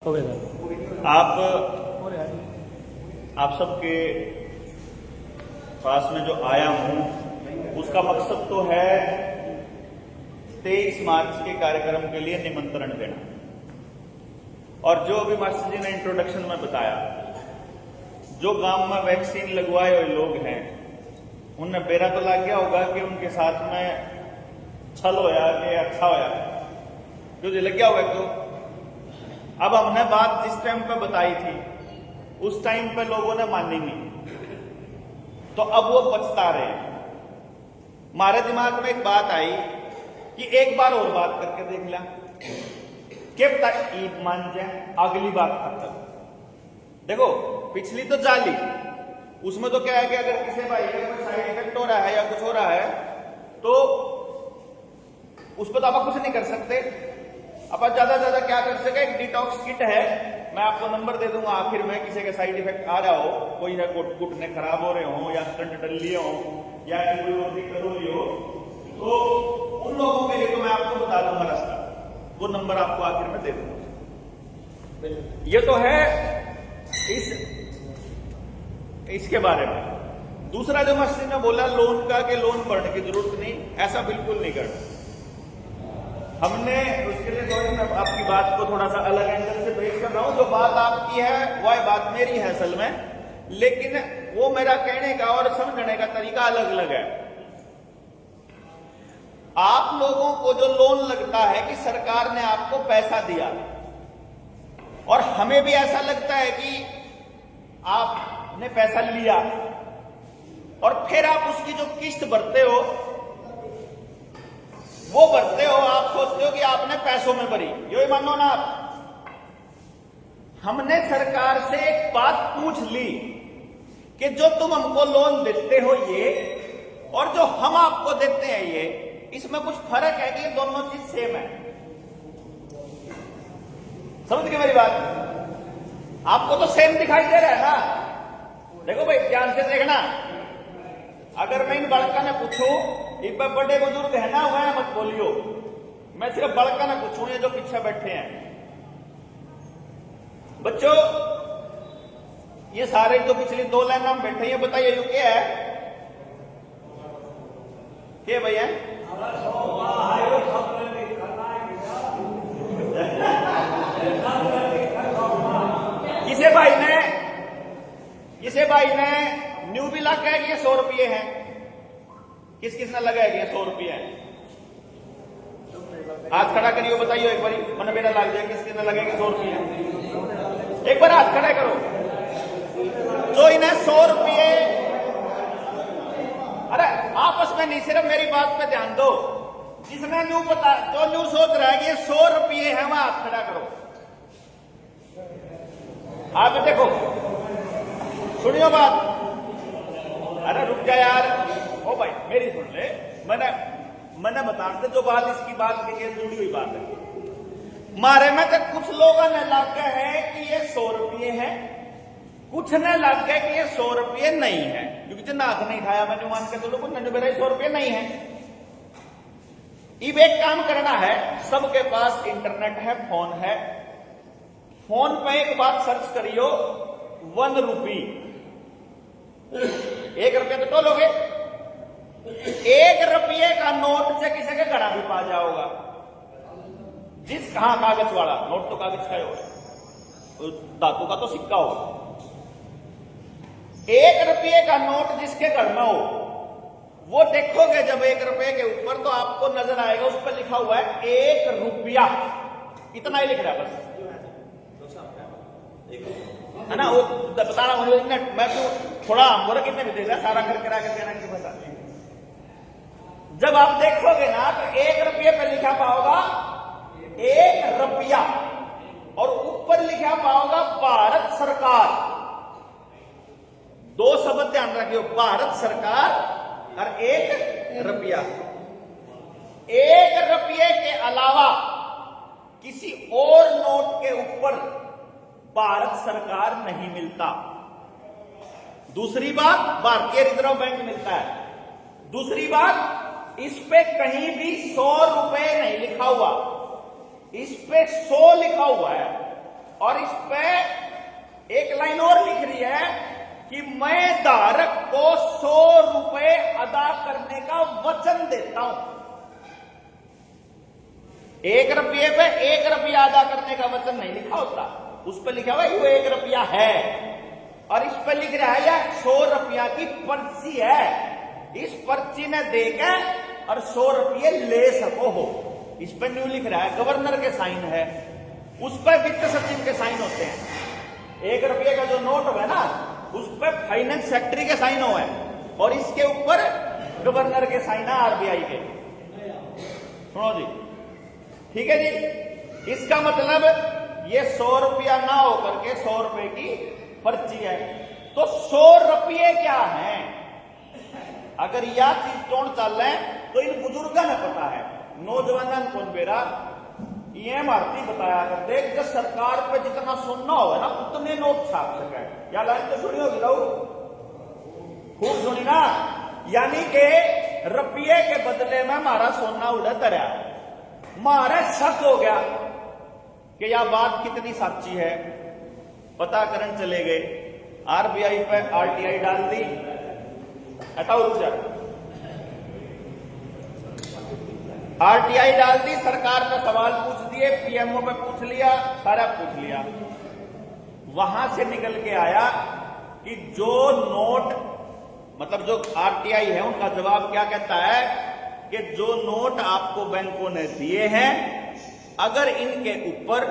आप सबके पास में जो आया हूं उसका मकसद तो है 23 मार्च के कार्यक्रम के लिए निमंत्रण देना। और जो अभी मास्टर जी ने इंट्रोडक्शन में बताया, जो गांव में वैक्सीन लगवाए हुए लोग हैं उनने बेरा तो लग गया होगा कि उनके साथ में छल होया कि अच्छा होया, जो लग गया होगा। तो अब हमने बात जिस टाइम पे बताई थी उस टाइम पे लोगों ने मानी नहीं, तो अब वो पछता रहे हैं। हमारे दिमाग में एक बात आई कि एक बार और बात करके देख लिया, कब तक ईद मान जाए, अगली बात खत्म। देखो पिछली तो जाली, उसमें तो क्या है कि अगर किसी भाई का कोई साइड इफेक्ट हो रहा है या कुछ हो रहा है तो उस पर तो आप कुछ नहीं कर सकते। अब ज्यादा ज्यादा क्या कर सके, एक डिटॉक्स किट है, मैं आपको नंबर दे दूंगा आखिर में। किसी का साइड इफेक्ट आ रहा हो, कोई है घुटने खराब हो रहे हो या स्टंट डल लिए हो या कोई और दिक्कत हो रही हो, तो उन लोगों के लिए तो मैं आपको बता दूंगा रास्ता, वो नंबर आपको आखिर में दे दूंगा। ये तो है इसके बारे में। दूसरा जो मस्ती ने बोला लोन का, कि लोन भरने की जरूरत नहीं, ऐसा बिल्कुल नहीं करना हमने। उसके लिए थोड़ी मैं आपकी बात को थोड़ा सा अलग एंगल से पेश कर रहा हूं। जो बात आपकी है वह बात मेरी है असल में, लेकिन वो मेरा कहने का और समझने का तरीका अलग अलग है। आप लोगों को जो लोन लगता है कि सरकार ने आपको पैसा दिया, और हमें भी ऐसा लगता है कि आपने पैसा लिया और फिर आप उसकी जो किस्त भरते हो वो भरते हो, आप सोचते हो कि आपने पैसों में भरी, ये मानो ना आप। हमने सरकार से एक बात पूछ ली कि जो तुम हमको लोन देते हो ये और जो हम आपको देते हैं ये, इसमें कुछ फर्क है कि ये दोनों चीज सेम है? समझ गए मेरी बात? आपको तो सेम दिखाई दे रहा है ना। देखो भाई ध्यान से देखना, अगर मैं इन बड़का ने पूछूं, एक बार बड़े बुजुर्ग है ना वह मत बोलियो, मैं सिर्फ बड़का ने पूछूं, ये जो पीछे बैठे हैं बच्चों, ये सारे जो पिछली 2 लाइन में बैठे हैं, बताइए ये क्या है? क्या भैया? किसे भाई ने न्यू भी लग गया कि ये 100 रुपये है? किस किसने लगाया कि ये 100 रुपये है? हाथ खड़ा करियो, बताइए एक बारी, मन मेरा लग जाए किस किसने लगाया कि 100 रुपये है? एक बार हाथ खड़ा करो। जो इन्हें 100 रुपये, अरे आपस में नहीं, सिर्फ मेरी बात पे ध्यान दो। जिसने न्यू पता, जो न्यू सोच रहा है कि ये 100 रुपये है, वह हाथ खड़ा करो। आप देखो, सुनियो बात। अरे रुक जा यार, ओ भाई मेरी सुन ले, मैंने बता दे जो बात इसकी बात के जुड़ी हुई बात है। मारे में तो कुछ लोगों ने लग गए हैं कि ये 100 रुपये है, कुछ ने लग गए कि ये 100 रुपये नहीं है, क्योंकि जिन्ना हाथ नहीं उठाया मैंने मान के तो लोगों ने मेरा 100 रुपये नहीं है। अब एक काम करना है, सबके पास इंटरनेट है, फोन है, फोन पे एक बात सर्च करियो, 1 रुपी, 1 रुपये तो टोलोगे, 1 रुपये का नोट से किसी के घड़ा भी पा जाओगा। जिस कहां कागज वाला नोट, तो कागज का हो, धातु का तो सिक्का हो। 1 रुपये का नोट जिसके घर में हो, वो देखोगे जब 1 रुपये के ऊपर, तो आपको नजर आएगा उस पर लिखा हुआ है 1 रुपया, इतना ही लिख रहा है बस, है ना? वो बताना मुझे, मैं तो थोड़ा मोरा कितने भी देख रहा, सारा करके देना की बता। जब आप देखोगे ना तो 1 रुपये पर लिखा पाओगा 1 रुपया, और ऊपर लिखा पाओगा भारत सरकार। 2 शब्द ध्यान रखियो, भारत सरकार और 1 रुपया। 1 रुपये के अलावा किसी और नोट के ऊपर भारत सरकार नहीं मिलता। दूसरी बात, भारतीय रिजर्व बैंक मिलता है। दूसरी बात, इस पे कहीं भी 100 रुपए नहीं लिखा हुआ, इस पे 100 लिखा हुआ है। और इस पे एक लाइन और लिख रही है कि मैं धारक को 100 रुपए अदा करने का वचन देता हूं। 1 रुपये पे 1 रुपया अदा करने का वचन नहीं लिखा होता, उस पर लिखा हुआ वो 1 रुपया है, और इस पर लिख रहा है 100 रुपया की पर्ची है, इस पर्ची ने देकर और 100 रुपये ले सको हो। इस पर न्यू लिख रहा है, गवर्नर के साइन है, उस पर वित्त सचिव के साइन होते हैं। 1 रुपये का जो नोट है ना, उस पर फाइनेंस सेक्रेटरी के साइन हो है, और इसके ऊपर गवर्नर के साइन है, आरबीआई के। सुनो जी, ठीक है जी। इसका मतलब ये 100 रुपया ना होकर के 100 रुपए की पर्ची है। तो 100 रुपये क्या है? अगर यह चीज कौन चल रहे हैं तो इन बुजुर्गों ने पता है, नौजवान कौन बेरा ये मारती बताया कर देख, जब सरकार पे जितना सुनना होगा ना उतने नोट छाप सके। या लाइन तो सुनी होगी लोग, खूब सुनी ना। यानी के रुपये के बदले में हमारा सोना उड़ा तरया, मारा शक हो गया कि यह बात कितनी सच्ची है। पता करन चले गए, आरबीआई पे आरटीआई डाल दी, हटाओ रुक जा, आरटीआई डाल दी, सरकार पे सवाल पूछ दिए, पीएमओ पे पूछ लिया, सारा पूछ लिया। वहां से निकल के आया कि जो नोट मतलब जो आरटीआई है उनका जवाब क्या कहता है कि जो नोट आपको बैंकों ने दिए हैं, अगर इनके ऊपर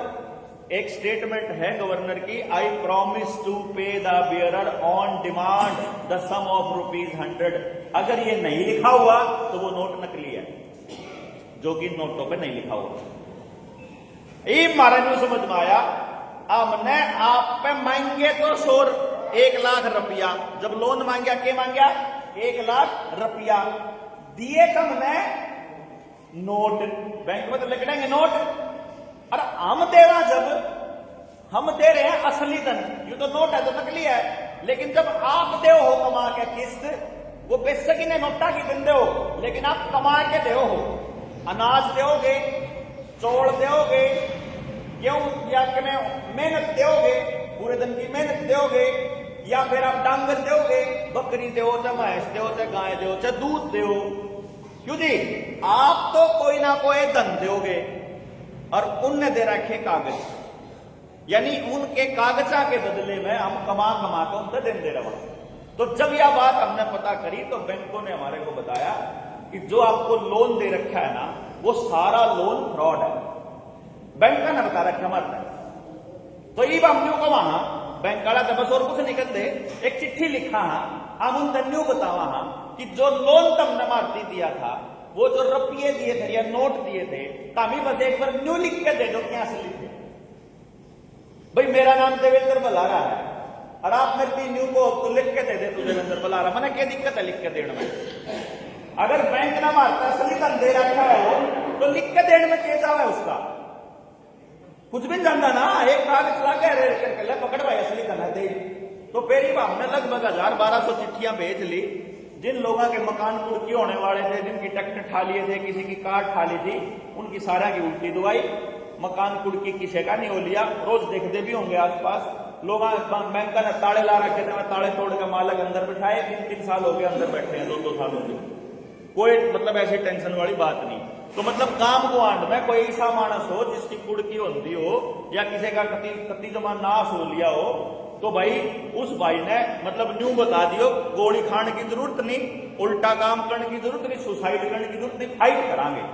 एक स्टेटमेंट है गवर्नर की, I promise to pay the bearer on demand the sum of ₹100, अगर ये नहीं लिखा हुआ तो वो नोट नकली है, जो कि नोटों पे नहीं लिखा हुआ। ये हमारा न्यू समझ में आया, हमने आप पे मांगे तो 1 लाख रुपया, जब लोन मांगा के मांगा 1 लाख रुपया, दिए कम ने नोट, बैंक में तो लिख देंगे नोट, और हम देना जब हम दे रहे हैं असली धन, ये तो नोट है तो नकली है। लेकिन जब आप दे हो कमा के किस्त, वो बेशक इन्हें नोटा की दिन दो, लेकिन आप कमा के दे हो, अनाज दोगे, चौल दोगे, गेहूं या मेहनत दोगे, पूरे दिन की मेहनत दोगे, या फिर आप डांगर दोगे, बकरी दो, चाहे भैंस दो, चाहे गाय दो, चाहे दूध दो, क्यों जी आप तो कोई ना कोई धन दोगे, और उनने दे रखे कागज, यानी उनके कागजा के बदले में हम कमा कमा कर उनसे देन दे रहा। तो जब यह बात हमने पता करी तो बैंकों ने हमारे को बताया कि जो आपको लोन दे रखा है ना, वो सारा लोन फ्रॉड है, बैंक का ना बता रखा हमारे। तो ये हमने को वहां बैंक वाला तो बस और कुछ नहीं कर दे, एक चिट्ठी लिखा हम उन धन्यू बतावा कि जो लोन तुमने मारती दिया था, वो जो रुपये दिए थे या नोट दिए थे, तभी बस एक बार न्यू लिख के दे दो, क्या से लिखे भाई मेरा नाम देवेंद्र बलारा है, और आप मेरे भी न्यू को तो लिख के दे दे तू देवेंद्र बलारा, मैंने क्या दिक्कत है लिख के देने में। अगर बैंक ना मारता असली धन दे रखा है वो, तो लिख के देने में क्या जावा है उसका, कुछ भी जानता ना, एक कागज चला के पकड़ भाई असली धन है दे। तो फिर हमने लगभग 1000-1200 चिट्ठियां भेज ली, जिन लोगों के मकान कुर्की होने वाले थे, जिनकी ट्रैक्टर ठा लिए थे, किसी की कार ठा ली थी, उनकी सारा की उल्टी दुआई, मकान कुर्की किसी का नहीं हो लिया। रोज देखते भी होंगे आसपास लोग, बैंक का ताले ला रखे थे, ताले तोड़ के मालक अंदर बिठाए, 3-3 साल हो गए अंदर बैठे हैं, 2-2 साल हो गए, कोई मतलब ऐसी टेंशन वाली बात नहीं। तो मतलब काम को आंड में कोई ऐसा मानस हो जिसकी कुड़की होती हो, या किसी का कति जमा नाश हो लिया हो, तो भाई उस भाई ने मतलब न्यू बता दियो, गोली खाने की जरूरत नहीं, उल्टा काम करने की जरूरत नहीं, सुसाइड करने की जरूरत नहीं, फाइट करांगे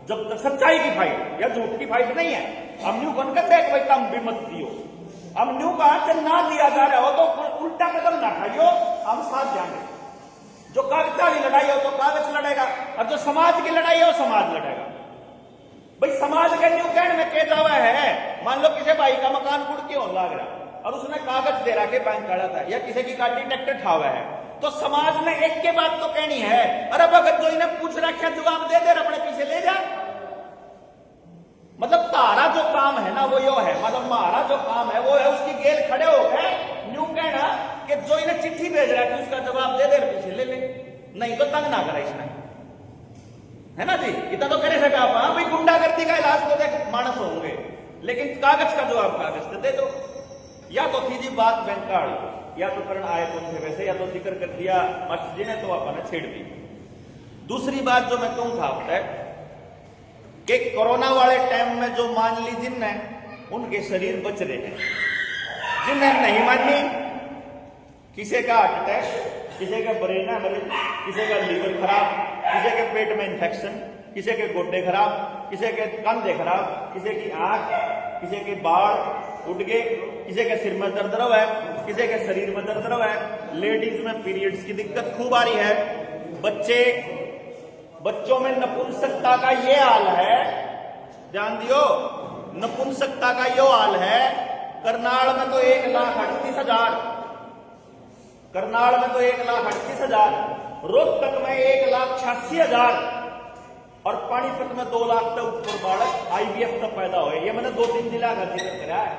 जब तक सच्चाई की फाइट या झूठ की फाइट नहीं है। हम न्यू कौन कहते हैं भाई तुम भी मत दियो, हम न्यू कहा ना दिया जा रहा हो तो उल्टा कदम ना खाइयो, हम साथ जाएंगे। जो कागजा की लड़ाई हो तो कागज लड़ेगा, और जो समाज की लड़ाई है वो समाज लड़ेगा। भाई समाज के न्यू कहने में क्या दावा है, मान लो किसी भाई का मकान कुड़की होने लग रहा और उसने कागज दे रहा के बैंक काढ़ा था, या किसी की गाड़ी ट्रैक्टर ठावा है, तो समाज ने एक के बाद तो कहनी है, अरे भगत जो इन्हें पूछ रखा जवाब दे दे, अपने पीछे ले जा। मतलब तारा जो काम है ना वो यो है, मतलब हमारा जो काम है वो है उसकी गेल खड़े हो गए न्यू कहना कि जो इन्हें चिट्ठी भेज रहा है उसका जवाब दे दे, पीछे ले ले, नहीं तो तंग ना करा इसने, है ना जी। इतना तो करे सका आप भाई, गुंडागर्दी का इलाज तो देख मानस होंगे, लेकिन कागज का जवाब कागज से दे दो। या तो सीधी बात बैंकाड़ी, या तो करण आए कौन थे वैसे, या तो जिक्र कर दिया मास्टर जी ने तो आपने छेड़ दी। दूसरी बात जो मैं कहूं था अब तक कि कोरोना वाले टाइम में जो मान ली जिनने, उनके शरीर बच रहे हैं, जिन्हें नहीं मानी, किसी का हार्ट अटैक, किसी का ब्रेन हेमरेज, किसी का लीवर खराब, किसी के पेट में इंफेक्शन, किसी के गोड्डे खराब, किसी के कंधे खराब, किसी की आंख, किसी के बाल उठ गए, किसी के सिर में दर्द रहा है, किसी के शरीर में दर्द रहा है, लेडीज में पीरियड्स की दिक्कत खूब आ रही है, बच्चों में नपुंसकता का ये हाल है, ध्यान दियो, नपुंसकता का यो हाल है। करनाल में तो 1,38,000, करनाल में तो 1,38,000, रोहतक में 1,86,000 और पानीपत में 2 लाख तक ऊपर बालक IVF तक पैदा हुए। ये मैंने 2-3 जिला का जिक्र करा है,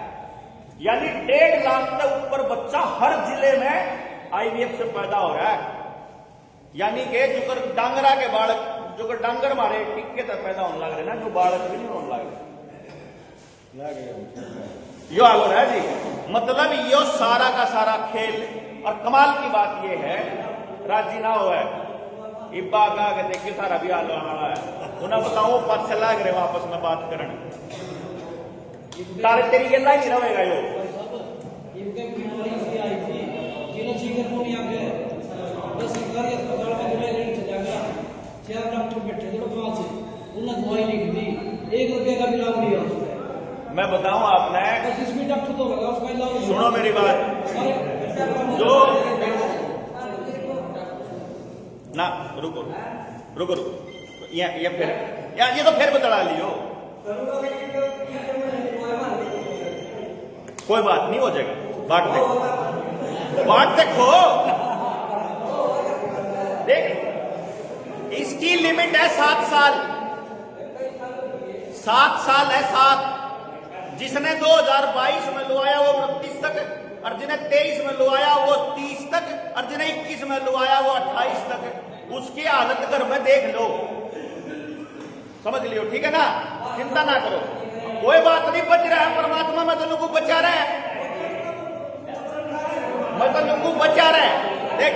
यानी 1.5 लाख तक ऊपर बच्चा हर जिले में IVF से पैदा हो रहा है। यानी कि जो डांगरा के बालक, जो डांगर मारे टिक्के तक पैदा होने लग रहे ना, जो बालक भी नहीं होने लग रहे, यो हाल हो रहा है जी। मतलब यो सारा का सारा खेल। और कमाल की बात ये है, राजी ना हो है इब्बा का के देखिए सारा भी हाल वाला है, उन्हें बताओ पद से लग रहे वापस में बात करने तारे तेरी गला ही नहीं रहेगा यो। सरकारी अस्पताल में चार डॉक्टर बैठे थे, 5 उन्होंने दवाई लिख दी, 1 रुपये का भी लाभ लिया उसने। मैं बताऊं आपने, जिस भी डॉक्टर तो लगा उसका इलाज। सुनो मेरी बात, जो ना रुको रुको रुको, ये फिर यार ये तो फिर बतला लियो, कोई बात नहीं, हो जाएगा, बात देखो, बात देखो, देख इसकी लिमिट है 7 साल, 7 साल है 7। जिसने 2022 में लुआया वो 29 तक, और जिन्हें 23 में लुआया वो 30 तक, और जिन्हें 21 में लुआया वो 28 तक। उसकी हालत घर में देख लो, समझ लियो, ठीक है ना, चिंता ना करो, कोई बात नहीं, बच रहा है परमात्मा, मैं तो लोगों को बचा रहा है, मैं तो लोगों को बचा रहा है, देख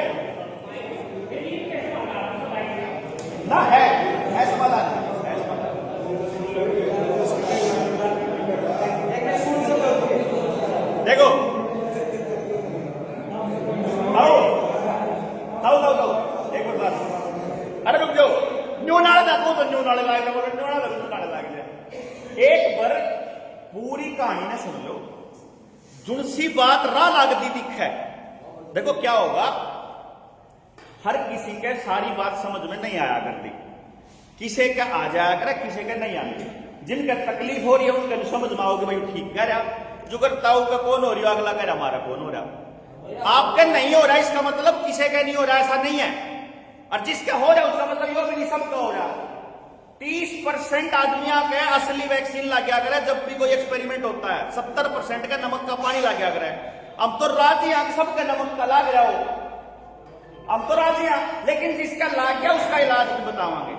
ना है समाधान, देखो आओ एक बात, अरे रुक जाओ, न्यू नाले देखो तो न्यू नाले लागे, न्यू नाले लागे, एक बार पूरी कहानी ने सुन लो, जुनसी बात राह लागती दिख है। देखो क्या होगा, हर किसी के सारी बात समझ में नहीं आया करती, किसी का आ जाया करे, किसी का नहीं आती। जिनका तकलीफ हो रही है उनका समझ में आओगे भाई ठीक कह रहा, जो करताऊ का कौन हो रही है, अगला कह रहा हमारा कौन हो रहा। आपका नहीं हो रहा इसका मतलब किसी का नहीं हो रहा ऐसा नहीं है, और जिसका हो रहा है उसका मतलब यो भी नहीं सबका हो रहा। 30% आदमियों के असली वैक्सीन ला गया करे, जब भी कोई एक्सपेरिमेंट होता है 70% का नमक का पानी ला गया करे। अब तो राजी हैं सबका नमक का लाग रहा हो, हम तो राजी हैं, लेकिन जिसका लाग गया उसका इलाज भी बतावांगे।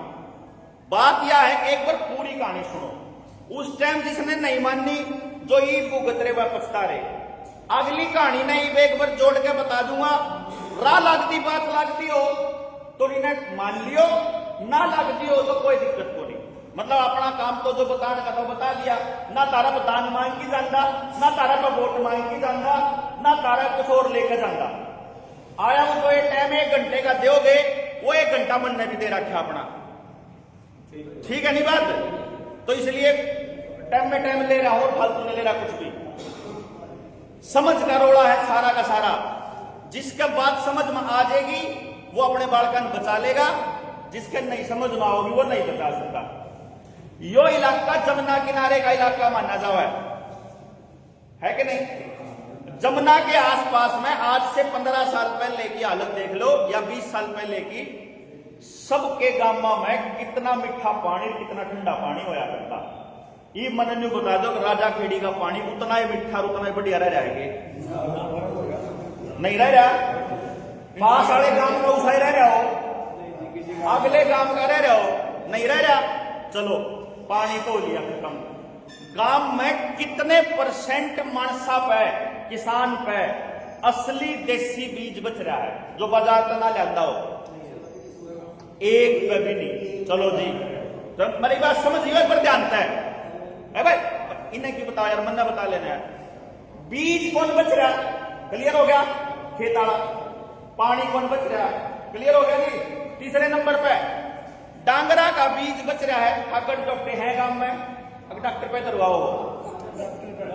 बात यह है कि एक बार पूरी कहानी सुनो, उस टाइम जिसने नहीं मानी, जो ई भुगत रहे वह पछता रहे। अगली कहानी नहीं एक बार जोड़ के बता दूंगा, राह लगती बात लगती हो तो इन्हें मान लियो, ना लगती हो तो कोई दिक्कत को नहीं। मतलब अपना काम तो जो बताने का तो बता दिया, ना तारा दान मांग की जाता, ना तारा का वोट मांग की जाता, ना तारा कुछ और लेकर जाता। आया वो तो ये टाइम 1 घंटे का दोगे, वो 1 घंटा मन ने भी दे रखा अपना, ठीक है नहीं बात। तो इसलिए टाइम में टाइम ले रहा हूं, फालतू नहीं ले रहा कुछ भी। समझ का रोड़ा है सारा का सारा, जिसका बात समझ में आ जाएगी वो अपने बालकन बचा लेगा, जिसके नहीं समझ में आओगी वो नहीं बचा सकता। यो इलाका जमुना किनारे का इलाका माना जावा है कि नहीं। जमुना के आसपास में आज से 15 साल पहले की हालत देख लो, या 20 साल पहले की, सबके गांव में कितना मीठा पानी, कितना ठंडा पानी होया करता। ये मन न्यू बता दो कि राजा खेड़ी का पानी उतना ही मीठा, उतना ही बढ़िया रह जाएंगे, नहीं रह रहा। पास वाले गांव में उसा ही रह रहा हो, अगले गांव का रह रहा हो, नहीं रह रहा। चलो पानी तो लिया खत्म, गांव में कितने परसेंट मानसा पे, किसान पे असली देसी बीज बच रहा है जो बाजार का ना लिया हो? एक पे भी नहीं। चलो जी, तो मेरी बात समझिए, एक बार ध्यान है भाई, इन्हें क्यों बताओ यार, मन्ना बता लेना यार। बीज कौन बच रहा है? क्लियर हो गया? खेताड़ा। पानी कौन बच रहा है? क्लियर हो गया जी? तीसरे नंबर पे डांगरा का बीज बच रहा है। अगर डॉक्टर है गांव में, अगर डॉक्टर पे करवाओ,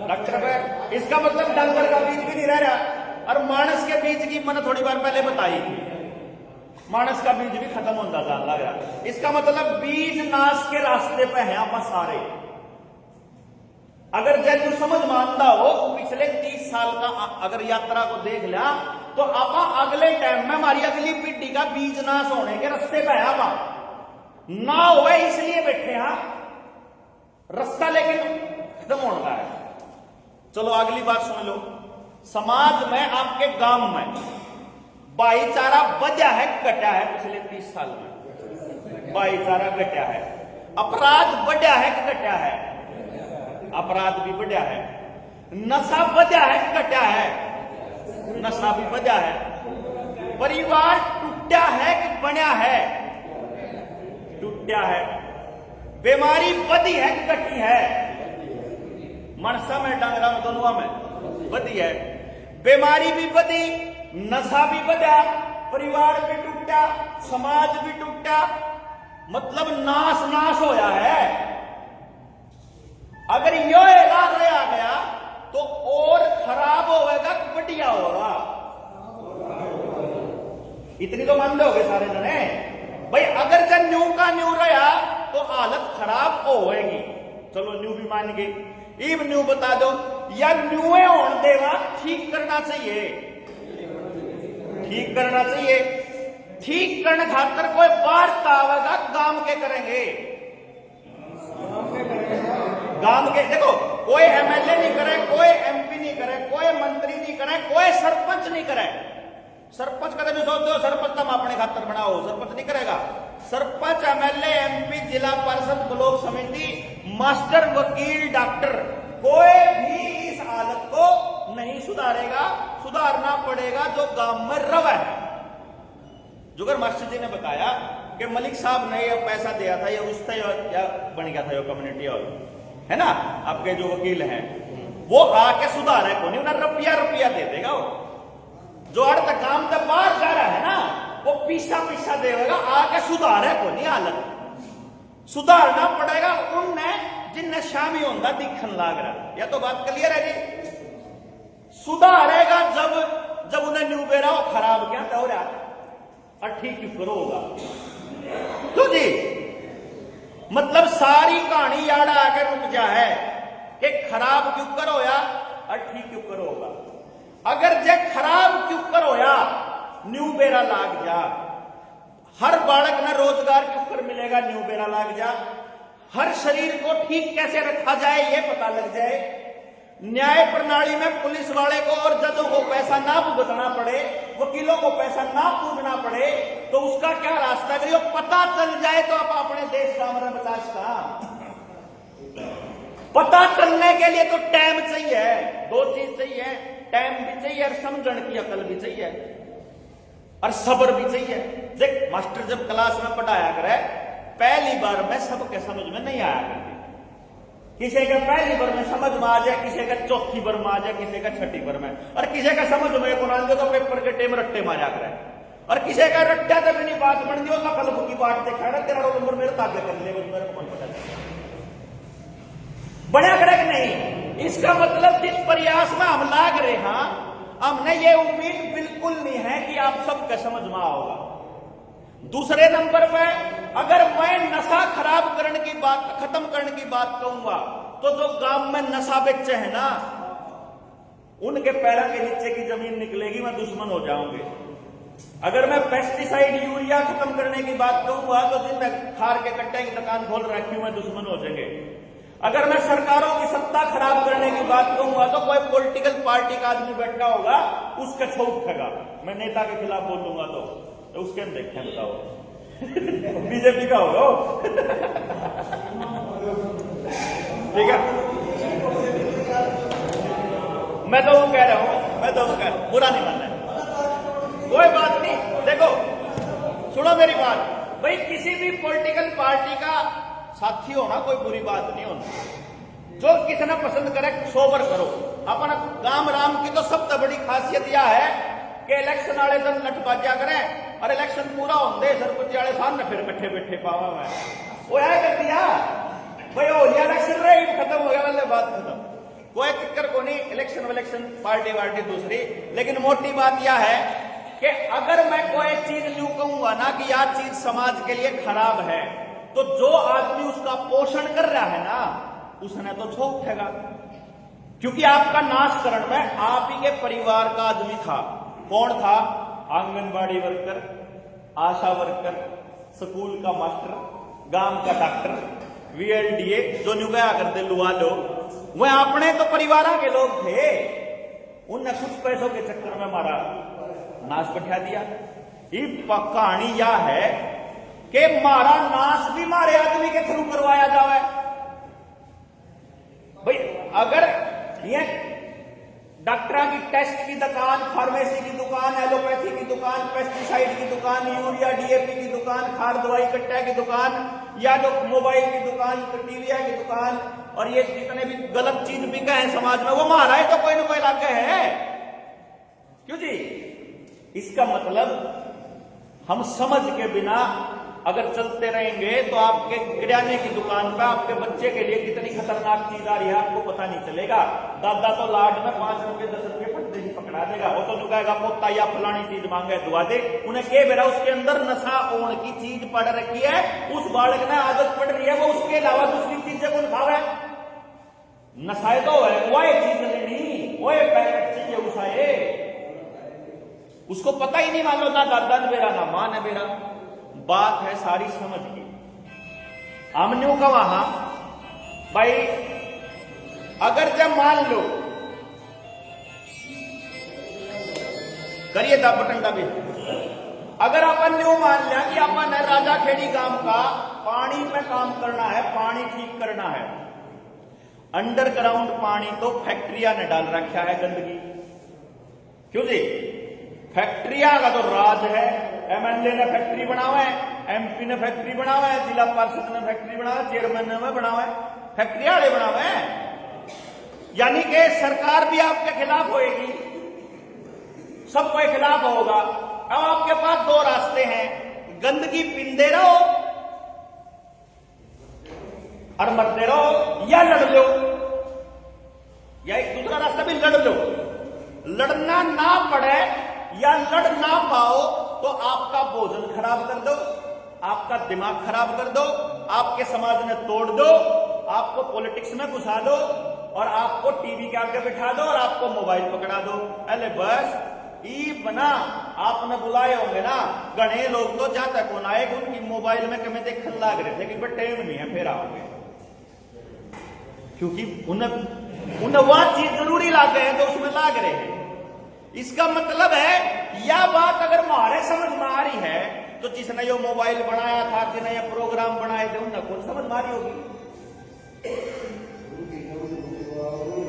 डॉक्टर पे, इसका मतलब डांगर का बीज भी नहीं रह रहा। और मानस के बीज की मैंने थोड़ी बार पहले बताई थी, मानस का बीज भी खत्म होता जा लग रहा। इसका मतलब बीज नाश के रास्ते पे है आप सारे। अगर जैसे समझ मानता हो, पिछले 30 साल का अगर यात्रा को देख लिया तो आप अगले टाइम में हमारी अगली पीढ़ी का बीज नाश होने के रास्ते पे है। आप ना हो इसलिए बैठे हैं, रास्ता लेकिन खत्म होने का है। चलो अगली बात सुन लो। समाज में, आपके गांव में भाईचारा बढ़ा है घटा है? पिछले 30 साल में भाईचारा घटा है। अपराध बढ़ा है कि घटा है? अपराध भी बढ़ा है। नशा बढ़ा है कि घटा है? नशा भी बढ़ा है। परिवार टूटा है कि बना है? टूटा है। बीमारी बढ़ी है कि घटी है? मनसा में, डांगरा में, दोनों में बढ़ी है। बीमारी भी बढ़ी, नशा भी बढ़ा, परिवार भी टूटा, समाज भी टूटा, मतलब नाश नाश होया है। अगर यो ऐलान रहा गया तो और खराब होगा कि बढ़िया होगा? इतनी तो मान लोगे सारे जने भाई। अगर जब न्यू का न्यू रहा तो हालत खराब होएगी। चलो न्यू भी मान गई। इब न्यू बता दो, या न्यूए होने देवा ठीक करना चाहिए? ठीक करना चाहिए। ठीक करने खातर कोई वार्ता आवेगा, गांव के करेंगे, गांव के। देखो, कोई एमएलए नहीं करे, कोई एमपी नहीं करे, कोई मंत्री नहीं करे, कोई सरपंच नहीं करे। सरपंच का भी सोचते हो सरपंच तुम अपने खातर बनाओ, सरपंच नहीं करेगा। सरपंच, एमएलए, एमपी, जिला परिषद, ब्लॉक समिति, मास्टर, वकील, डॉक्टर, कोई भी इस हालत को नहीं सुधारेगा। सुधारना पड़ेगा जो गांव में रवा है। जुगर मास्टर जी ने बताया कि मलिक साहब ने यह पैसा दिया था, ये उससे या बन गया था ये कम्युनिटी हॉल, है ना? आपके जो वकील हैं वो आके सुधारे को नहीं, उन्हें रुपया दे देगा। वो जो अर्थ काम तक बाहर जा रहा है ना, वो पीसा देगा, आके सुधारे को नहीं। हालत सुधारना पड़ेगा उनने जिनने शामी होता दिखन लाग रहा। या तो बात क्लियर है जी? सुधारेगा जब उन्हें न्यू बेरा हो खराब क्या हो रहा और ठीक क्यों करो होगा तो जी। मतलब सारी कहानी याद आके रुक जाए कि खराब क्यों करो या और ठीक क्यों करो होगा। अगर जे खराब क्यों करो या न्यू बेरा लाग जा, हर बालक ने रोजगार क्यों कर मिलेगा, न्यू बेरा लाग जा, हर शरीर को ठीक कैसे रखा जाए ये पता लग जाए, न्याय प्रणाली में पुलिस वाले को और जजों को पैसा ना भुगतना पड़े, वकीलों को पैसा ना पूछना पड़े, तो उसका क्या रास्ता करिए पता चल जाए तो आप अपने देश का हमारा विकास का पता चलने के लिए तो टाइम चाहिए। दो चीज चाहिए, टाइम भी चाहिए और समझने की अकल भी चाहिए और सब्र भी चाहिए। देख मास्टर जब क्लास में पढ़ाया करे पहली बार में सबके समझ में नहीं आया करती, किसी का पहली बार में समझ में आ जाए, किसी का चौथी बार में आ जाए, किसी का छठी बार में, और किसी का समझ में तो पेपर के टेम रट्टे मारा करे, और किसी का रट्टा तक नहीं बात बन दी कल की बात देखा तेरा रोल नंबर मेरे तागे कर ले मेरे को मन पता बढ़िया करे कि नहीं। इसका मतलब जिस प्रयास में हम लाग रहे हैं, हमने ये उम्मीद बिल्कुल नहीं है कि आप सबका समझ में आओगा। दूसरे नंबर पे अगर मैं नशा खराब करने की बात, खत्म करने की बात कहूंगा, तो जो गांव में नशा बेचे हैं ना, उनके पैरों के नीचे की जमीन निकलेगी, मैं दुश्मन हो जाऊंगी। अगर मैं पेस्टिसाइड यूरिया खत्म करने की बात कहूंगा तो दिन खार के कट्टे की दुकान खोल रखी हूं, मैं दुश्मन हो जाएंगे। अगर मैं सरकारों की सत्ता खराब करने की बात कहूंगा तो कोई पॉलिटिकल पार्टी का आदमी बैठा होगा उसका छो उठेगा, मैं नेता के खिलाफ बोलूंगा तो उसके हम देखें बताओ बीजेपी का होगा ठीक है। मैं तो वो कह रहा हूं, बुरा नहीं मानना है, कोई बात नहीं। देखो सुनो मेरी बात, भाई किसी भी पॉलिटिकल पार्टी का साथी होना कोई बुरी बात नहीं होना। जो किसी ने पसंद करे सोबर करो। अपन गांव राम की तो सबसे बड़ी खासियत यह है कि इलेक्शन वाले दिन लठबाजिया करें और इलेक्शन पूरा होंगे सरपंच वाले सामने फिर कट्ठे बैठे पावा मैं वो है कर दिया भाई हो लिया इलेक्शन रही खत्म हो गया, वाले बात खत्म, कोई चक्कर को नहीं। इलेक्शन पार्टी वार्टी दूसरी, लेकिन मोटी बात यह है कि अगर मैं कोई चीज यूं कहूंगा ना कि यह चीज समाज के लिए खराब है, तो जो आदमी उसका पोषण कर रहा है ना उसने तो छो उठेगा, क्योंकि आपका नाशकरण में आप ही के परिवार का आदमी था। कौन था? आंगनबाड़ी वर्कर, आशा वर्कर, स्कूल का मास्टर, गांव का डॉक्टर, VLDA जो नुगया करते लुआ लो, वह अपने तो परिवार के लोग थे। उनने कुछ पैसों के चक्कर में मारा नाश बैठा दिया। ये कहानी यह है कि मारा नाश भी मारे आदमी के थ्रू करवाया जावे। भाई अगर ये डॉक्टर की टेस्ट की दुकान, फार्मेसी की दुकान, एलोपैथी की दुकान, पेस्टिसाइड की दुकान, यूरिया DAP की दुकान, खाद दवाई कट्टा की दुकान, या जो मोबाइल की दुकान, टीविया की दुकान, और ये जितने भी गलत चीज बिका है समाज में, वो मारा है तो कोई ना कोई लागे है। क्यों जी? इसका मतलब हम समझ के बिना अगर चलते रहेंगे तो आपके किराने की दुकान पर आपके बच्चे के लिए कितनी खतरनाक चीज आ रही है आपको पता नहीं चलेगा। दादा तो लाड में 5 रुपए 10 रुपए फटते ही पकड़ा देगा, वो तो चुकाएगा पोता या फलानी चीज मांगे दुआ दे। उन्हें के बेरा उसके अंदर नशा ओण की चीज पड़ रखी है, उस बालक ने आदत पड़ रही है, वो उसके अलावा दूसरी चीजें कौन खावे? नशाए तो है वो चीज लेनी, वो पैकेट चाहिए उसाए, उसको पता ही नहीं मान लो ना दादा ने मेरा ना मां ने मेरा। बात है सारी समझ की। हमने का वहां भाई अगर जब मान लो करिए दा बटन दबे, अगर अपन ने मान लिया कि अपन है राजा खेड़ी गांव का पानी में काम करना है, पानी ठीक करना है, अंडरग्राउंड पानी तो फैक्ट्रिया ने डाल रखा है गंदगी। क्यों जी? फैक्ट्रिया का तो राज है। MLA ने फैक्ट्री बनावा है, MP ने फैक्ट्री बनावा है, जिला पार्षद ने फैक्ट्री बनावा है, चेयरमैन ने बनावा है, फैक्ट्री वाले बनावा है। यानी कि सरकार भी आपके खिलाफ होएगी, सब कोई खिलाफ होगा। अब आपके पास 2 रास्ते हैं, गंदगी पींदे रहो और मरते रहो, या लड़ लो, या एक दूसरा रास्ता भी लड़ लो। लड़ना ना पड़े या लड़ ना पाओ तो आपका भोजन खराब कर दो, आपका दिमाग खराब कर दो, आपके समाज में तोड़ दो, आपको पॉलिटिक्स में घुसा दो, और आपको टीवी के आगे बिठा दो, और आपको मोबाइल पकड़ा दो। अरे बस ई बना आपने बुलाए होंगे ना, गणे लोग तो जाता कौन आए, उनकी मोबाइल में कभी देखने लग रहे थे कि टाइम नहीं है फिर आओगे, क्योंकि उन्हें वह चीज जरूरी ला गए हैं तो उसमें लाग रहे हैं। इसका मतलब है यह बात अगर हमारे समझ में आ रही है तो जिसने ये मोबाइल बनाया था, जिसने ये प्रोग्राम बनाए थे, उन्हें कौन समझ में आ रही होगी?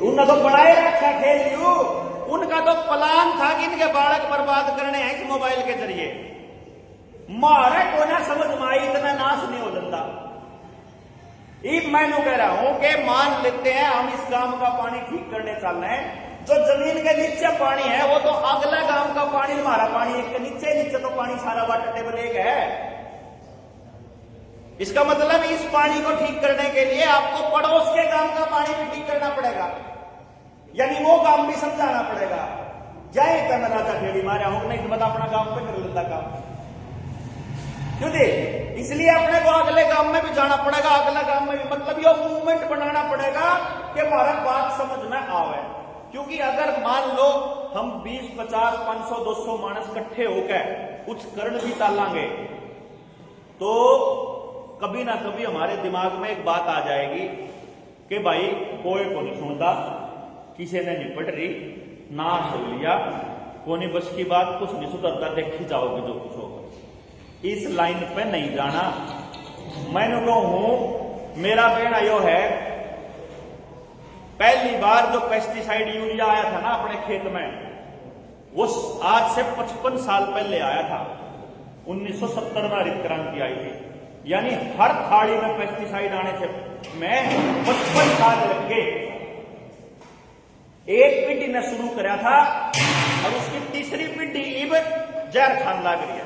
उन्हें तो बनाए रखा खेल लियो, उनका तो प्लान था कि इनके बालक बर्बाद करने हैं इस मोबाइल के जरिए। मारे को ना समझ में आई, इतना नाश नहीं हो जाता। मैं कह रहा हूं कि मान लेते हैं हम इस गांव का पानी ठीक करने चल रहे हैं, जो जमीन के नीचे पानी है वो तो अगला गांव का पानी, हमारा पानी एक के नीचे तो पानी सारा वाटर टेबल एक है। इसका मतलब इस पानी को ठीक करने के लिए आपको पड़ोस के गांव का पानी भी ठीक करना पड़ेगा, यानी वो गांव भी समझाना पड़ेगा। जाए तो मैं राजा खेड़ी मारा हूं, नहीं तो मैं अपना गांव पे कर लेता काम। क्यों दे? इसलिए अपने को अगले गांव में भी जाना पड़ेगा, अगला गांव में भी, मतलब ये मूवमेंट बनाना पड़ेगा कि हमारा बात समझ में आवे। क्योंकि अगर मान लो हम 20, 50, 500, 200 मानस इकट्ठे होकर कुछ करण भी चालांगे तो कभी ना कभी हमारे दिमाग में एक बात आ जाएगी कि भाई कोई को नहीं सुनता, किसी ने निपट रही ना सुन लिया, कोनी बस की बात, कुछ नहीं सुधरता, देखी जाओगे जो कुछ होगा। इस लाइन पे नहीं जाना। मैंने को हूं, मेरा बहन आयो है पहली बार जो पेस्टिसाइड यूरिया आया था ना अपने खेत में, वो आज से 55 साल पहले आया था। 1970 में हरित क्रांति आई थी, यानी हर थाली में पेस्टिसाइड आने से में 55 साल लग गए। एक पीढ़ी ने शुरू करा था और उसकी तीसरी पीढ़ी इब जहर खान लग रही है,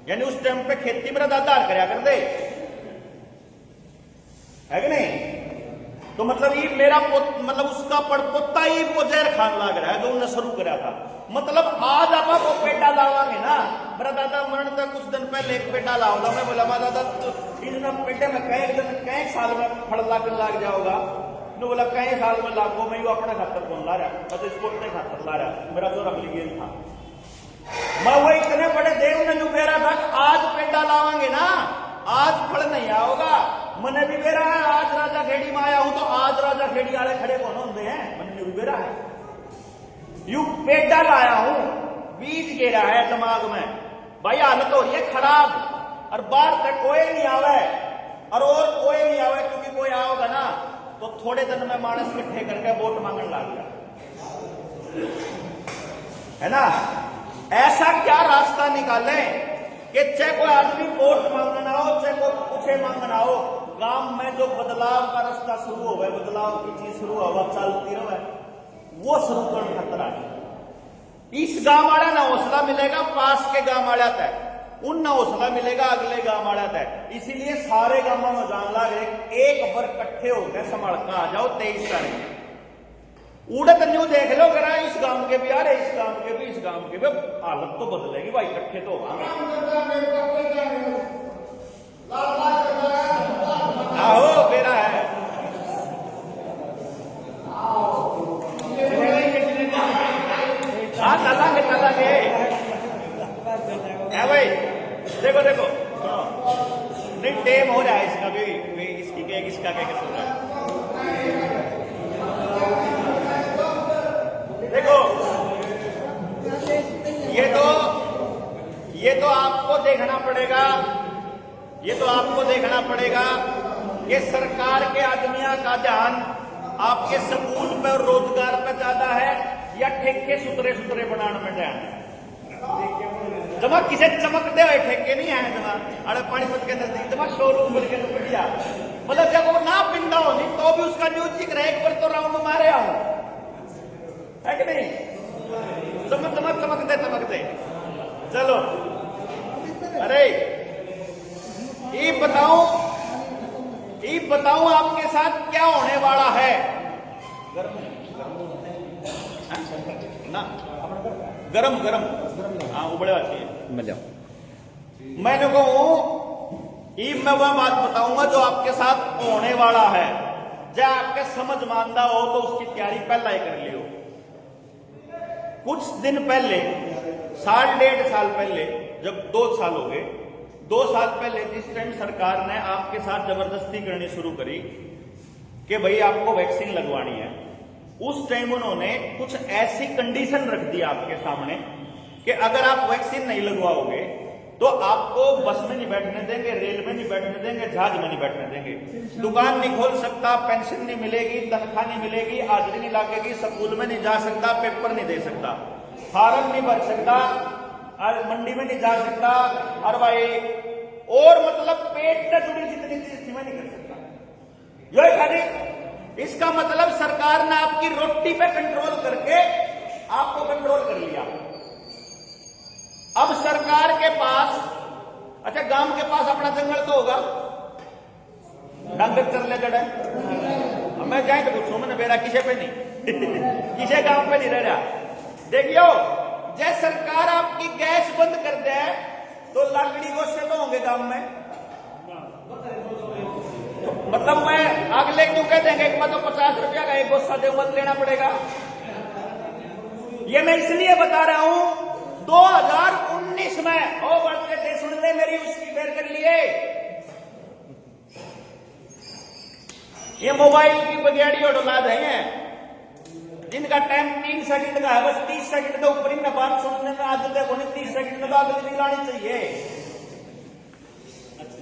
यानी उस टाइम पे खेती में आधार कराया कर दे, है कि नहीं? तो मतलब ये मेरा मतलब उसका पड़पोता ही वो जहर खान लग रहा है जो उन्होंने शुरू करा था। मतलब आज आप वो पेटा लावांगे ना, मेरा दादा मरण तक कुछ दिन पहले एक पेटा लाओ था, मैं बोला दादा इन पेटे में कई साल में फल लग जाओगा, तो बोला कई साल में लागो, मैं अपने खातर कौन ला रहा, मैं तो इसको अपने खातर ला रहा, मेरा जो अगली गेम था। मैं वो इतने बड़े देव ने जो बेरा था आज पेटा लावांगे ना आज फल नहीं आओगा। मैंने भी बेरा है, आज राजा खेड़ी में आया हूं तो आज राजा खेड़ी वाले खड़े कौन होते हैं, मैंने भी बेरा है, यू पेटा लाया हूं, बीज गिरा है दिमाग में, भाई हालत हो रही है खराब, और बाहर तक कोई नहीं आवे और कोई नहीं आवे, क्योंकि कोई आओगा ना तो थोड़े दिन में मानस इकट्ठे करके वोट मांगने लग गया, है ना? ऐसा क्या रास्ता निकाले कि चाहे कोई आदमी वोट मांगना हो, चाहे कोई पूछे मांगना हो, गांव में जो बदलाव का रास्ता शुरू हो गया, बदलाव की चीज शुरू हो चलती रहे, वो शुरू करने खतरा है। इस गांव वाला ना हौसला मिलेगा, पास के गांव वाला तय उन ना हौसला मिलेगा, अगले गांव वाला तय। इसीलिए सारे गांवों में जान लग एक बार इकट्ठे होकर संभाल कर आ जाओ 23 तारीख। उड़त न्यू देख लो करा, इस गांव के भी आ रहे, इस गांव के भी, इस गांव के भी, हालत तो बदलेगी भाई, इकट्ठे तो होगा। आओ बेरा है, हाँ चलांगे है भाई। देखो नहीं टेम हो रहा है इसका भी, इसकी क्या किसका क्या कैसे हो रहा है। देखो ये तो आपको देखना पड़ेगा, कि सरकार के आदमियों का ध्यान आपके स्कूल पे और रोजगार पे ज्यादा है या ठेके सुतरे बनाने में ध्यान है। जमा किसे चमकते हुए ठेके नहीं है, जमा अरे पानीपत के नजदीक जमा शोरूम बोल के बढ़िया, मतलब जब वो ना पिंडा हो नहीं तो भी उसका न्यूज जिक्र है, एक बार तो राउंड मारे आओ, है कि नहीं? चमकते चलो। अरे ये बताऊं आपके साथ क्या होने वाला है। गरम हाँ उबड़े आती है। मैंने कहूं मैं वह बात बताऊंगा जो आपके साथ होने वाला है, जब आपके समझ मानदा हो तो उसकी तैयारी पहला ही कर लियो। कुछ दिन पहले, 1.5 साल पहले, जब 2 साल हो गए, 2 साल पहले जिस टाइम सरकार ने आपके साथ जबरदस्ती करनी शुरू करी कि भाई आपको वैक्सीन लगवानी है, उस टाइम उन्होंने कुछ ऐसी कंडीशन रख दी आपके सामने कि अगर आप वैक्सीन नहीं लगवाओगे तो आपको बस में नहीं बैठने देंगे, रेल में नहीं बैठने देंगे, जहाज में नहीं बैठने देंगे, दुकान नहीं खोल सकता, पेंशन नहीं मिलेगी, तनख्वाह नहीं मिलेगी, हाजिरी नहीं लगेगी, स्कूल में नहीं जा सकता, पेपर नहीं दे सकता, फार्म नहीं भर सकता, मंडी में नहीं जा सकता, और भाई और मतलब पेट से जुड़ी जितनी चीज थी मैं नहीं कर सकता। यो खाली इसका मतलब सरकार ने आपकी रोटी पे कंट्रोल करके आपको कंट्रोल कर लिया। अब सरकार के पास, अच्छा गांव के पास अपना जंगल तो होगा, डंगर चरले जड़े, मैं जाए तो पूछू, मैंने बेरा किसे पे नहीं किसे गांव पे नहीं रह रहा। देखियो जैसे सरकार आपकी गैस बंद कर दे तो लकड़ी गोश्ते तो होंगे गांव में, मतलब मैं अगले क्यों कह देंगे कि मैं तो 50 रुपया का एक गोश्ता दे मत लेना पड़ेगा। ये मैं इसलिए बता रहा हूं 2019 में ओ बढ़ते थे, सुन ले मेरी उसकी बेर कर लिए, ये मोबाइल की बगैड़ी और औलाद है जिनका टाइम 3 सेकंड का है, बस 30 सेकंड के ऊपर इनमें बात सुनने में आदत है, 30 सेकंड में तो आदत भी लानी चाहिए।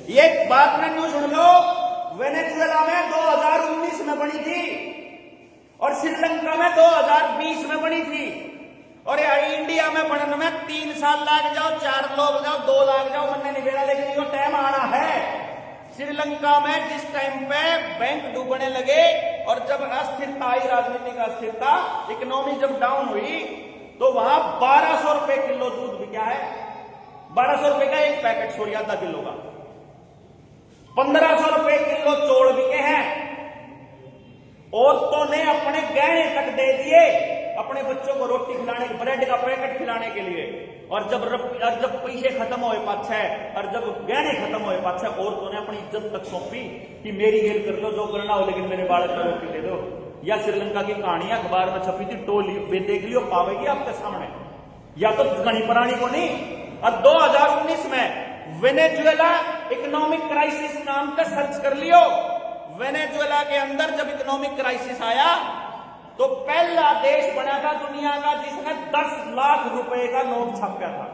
ये बात में न्यूज सुन लो, वेनेजुएला में 2019 में बनी थी और श्रीलंका में 2020 में बनी थी, और इंडिया में बनने में 3 साल लग जाओ, 4 लोग जाओ, 2 लाख जाओ, मनने नहीं बेड़ा, लेकिन ये टाइम आना है। श्रीलंका में जिस टाइम पे बैंक डूबने लगे और जब अस्थिरता आई, राजनीतिक अस्थिरता, इकोनॉमी जब डाउन हुई, तो वहां 1200 रुपए किलो दूध बिका है। 1200 रुपए का एक पैकेट छोड़िए आधा किलो का। 1500 रुपए किलो चौल बिके हैं। औरतों ने अपने गहने तक दे दिए अपने बच्चों को रोटी खिलाने, ब्रेड का पैकेट खिलाने के लिए। और जब पैसे खत्म हुए पाछे, और जब गहने खत्म हुए पाछे, औरतों ने अपनी इज्जत तक सौंपी कि मेरी हेल कर लो जो करना हो, लेकिन मेरे बालक को रोटी दे दो। या श्रीलंका की कहानियां अखबार में छपी थी, टोली देख लियो, पावेगी आपके सामने, या तो घनी पुरानी को नहीं। और 2019 में वेनेजुएला इकोनॉमिक क्राइसिस नाम का सर्च कर लियो। वेनेजुएला के अंदर जब इकोनॉमिक क्राइसिस आया, तो पहला देश बना था दुनिया का जिसने 10 लाख रुपए का नोट छापा था।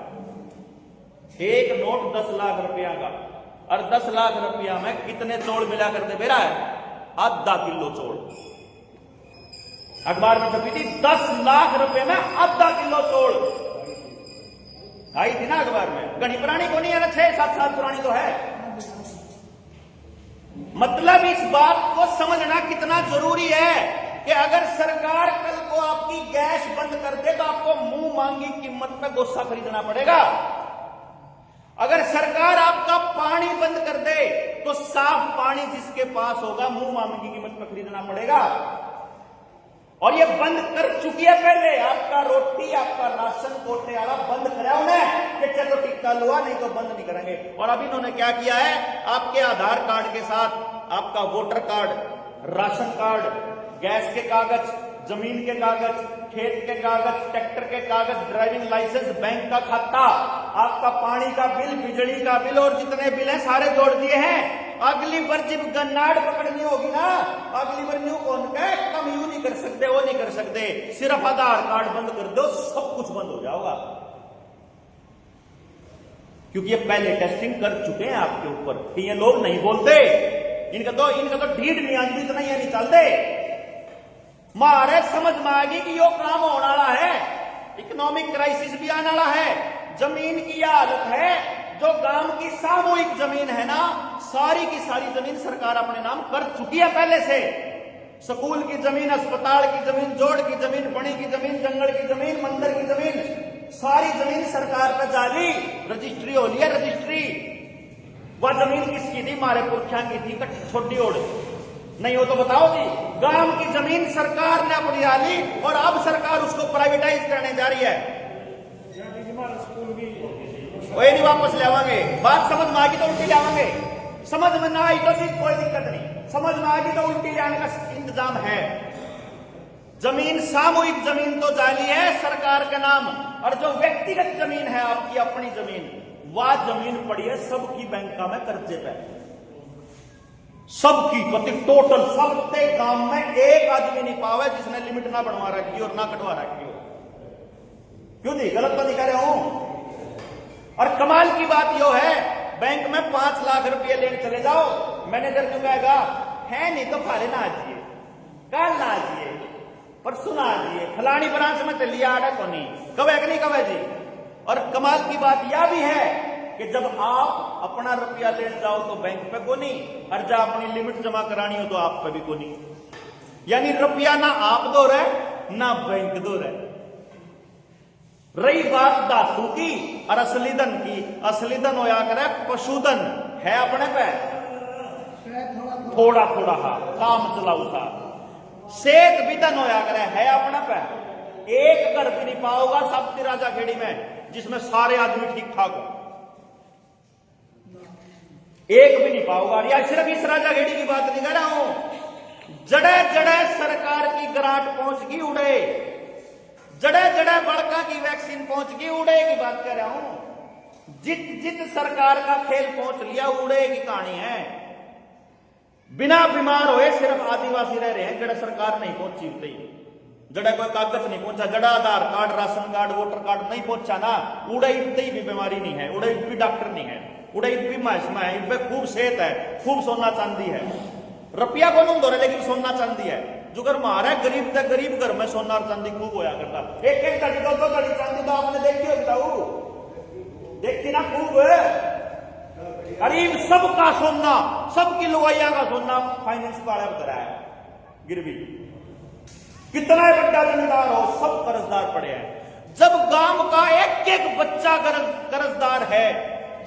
एक नोट 10 लाख रुपया का, और 10 लाख रुपया में कितने चौल मिला करते बेरा है? आधा किलो चौल। अखबार में छपी थी 10 लाख रुपए में आधा किलो चौल आई थी ना अखबार में। घनी पुरानी को नहीं है ना, 6-7 साल पुरानी तो है। मतलब इस बात को समझना कितना जरूरी है कि अगर सरकार कल को आपकी गैस बंद कर दे तो आपको मुंह मांगी कीमत में गोसा खरीदना पड़ेगा। अगर सरकार आपका पानी बंद कर दे तो साफ पानी जिसके पास होगा मुंह मांगी कीमत में खरीदना पड़ेगा। और ये बंद कर चुकी है पहले। आपका रोटी, आपका राशन कोटे वाला बंद करा उन्हें कि चलो टिक्का लुआ, नहीं तो बंद नहीं करेंगे। और अभी इन्होंने क्या किया है, आपके आधार कार्ड के साथ आपका voter card, ration card, gas के कागज, जमीन के कागज, खेत के कागज, ट्रैक्टर के कागज, ड्राइविंग लाइसेंस, बैंक का खाता, आपका पानी का बिल, बिजली का बिल और जितने बिल हैं सारे जोड़ दिए हैं। अगली बार जब गन्नाड़ पकड़नी होगी ना, अगली बार न्यू कौन का कम यू नहीं कर सकते, वो नहीं कर सकते, सिर्फ आधार कार्ड बंद कर दो, सब कुछ बंद हो जाएगा। क्योंकि ये पहले टेस्टिंग कर चुके हैं आपके ऊपर कि ये लोग नहीं बोलते, इनका तो ढीठ नहीं आती, इतना ये नहीं चलते। मारे समझ में आ गई कि यो काम होने वाला है, इकोनॉमिक क्राइसिस भी आने वाला है। जमीन की यह हालत है, जो गांव की सामूहिक जमीन है ना, सारी की सारी जमीन सरकार अपने नाम कर चुकी है पहले से। स्कूल की जमीन, अस्पताल की जमीन, जोड़ की जमीन, बड़ी की जमीन, जंगल की जमीन, मंदिर की जमीन, सारी जमीन सरकार पर जाली रजिस्ट्री हो लिया। रजिस्ट्री वह जमीन किसकी थी? मारे पुरखिया की थी, छोटी ओढ़ नहीं हो तो बताओ जी। गांव की जमीन सरकार ने अपनी डाली और अब सरकार उसको प्राइवेटाइज करने जा रही है। वही नहीं वापस ले आवांगे। बात समझ में आ गई तो उल्टी ले आवांगे, समझ में ना आई तो कोई दिक्कत नहीं, समझ में आ गई तो उल्टी ले आने का इंतजाम है। जमीन, सामूहिक जमीन तो जाली है सरकार के नाम, और जो व्यक्तिगत जमीन है आपकी अपनी जमीन, वह जमीन पड़ी है सबकी बैंका में कर्जे पे, सबकी कति टोटल सबके गांव में एक आदमी नहीं पावे जिसने लिमिट ना बनवा रखी और ना कटवा रखी हो। क्यों जी, गलत तो नहीं कह रहे हूं। और कमाल की बात यह है, बैंक में 5 लाख रुपए लेने चले जाओ, मैनेजर क्यों कहेगा है नहीं तो फाले ना आजिए, कल ना आजिए, परसों ना आजिए, फलानी ब्रांच में तो लिया आड़ा को नहीं कवे कि नहीं कवे जी। और कमाल की बात यह भी है कि जब आप अपना रुपया लेने जाओ तो बैंक पे को नहीं, और जब अपनी लिमिट जमा करानी हो तो आप पे भी को नहीं। यानी रुपया ना आप दो रहे ना बैंक दो रहे। रही बात धातु की और असली धन की, असली धन होया करे पशुधन है अपने पे थोड़ा थोड़ा हा काम चलाऊ सा, सेहत भी धन होया करे है अपने पे। एक घर भी नहीं पाओगा साप्ती राजा खेड़ी में जिसमें सारे आदमी ठीक ठाक हो, एक भी नहीं पाओगा। या सिर्फ इस राजा खेड़ी की बात नहीं कर रहा हूं, जड़े जड़े सरकार की ग्रांट पहुंच गई उड़े, जड़े जड़े बड़का की वैक्सीन पहुंच गई उड़े की बात कर रहा हूं। जित जित सरकार का खेल पहुंच लिया उड़े की कहानी है। बिना बीमार हुए सिर्फ आदिवासी रह रहे हैं, जड़े सरकार नहीं पहुंची उतई, जड़ा कोई कागज नहीं पहुंचा, जड़ा Aadhaar card, ration card, voter card नहीं पहुंचा ना, उड़े इतनी भी बीमारी नहीं है, उड़े भी डॉक्टर नहीं है, उड़े भी महसमा है, इन पे खूब सेहत है, खूब सोना चांदी है, रुपया को नहीं दो रहे लेकिन सोना चांदी है। जो घर मारा है गरीब से गरीब घर में सोना और चांदी खूब होया करता, एक एक धड़ी दो दो धड़ी चांदी तो आपने देखी होगी ताऊ, देखी ना खूब गरीब सबका सोना, सबकी लुगाइया का सोना फाइनेंस वाला करा है गिरवी। कितना बड़ा जमींदार हो सब कर्जदार पड़े हैं। जब गांव का एक एक बच्चा कर्जदार है,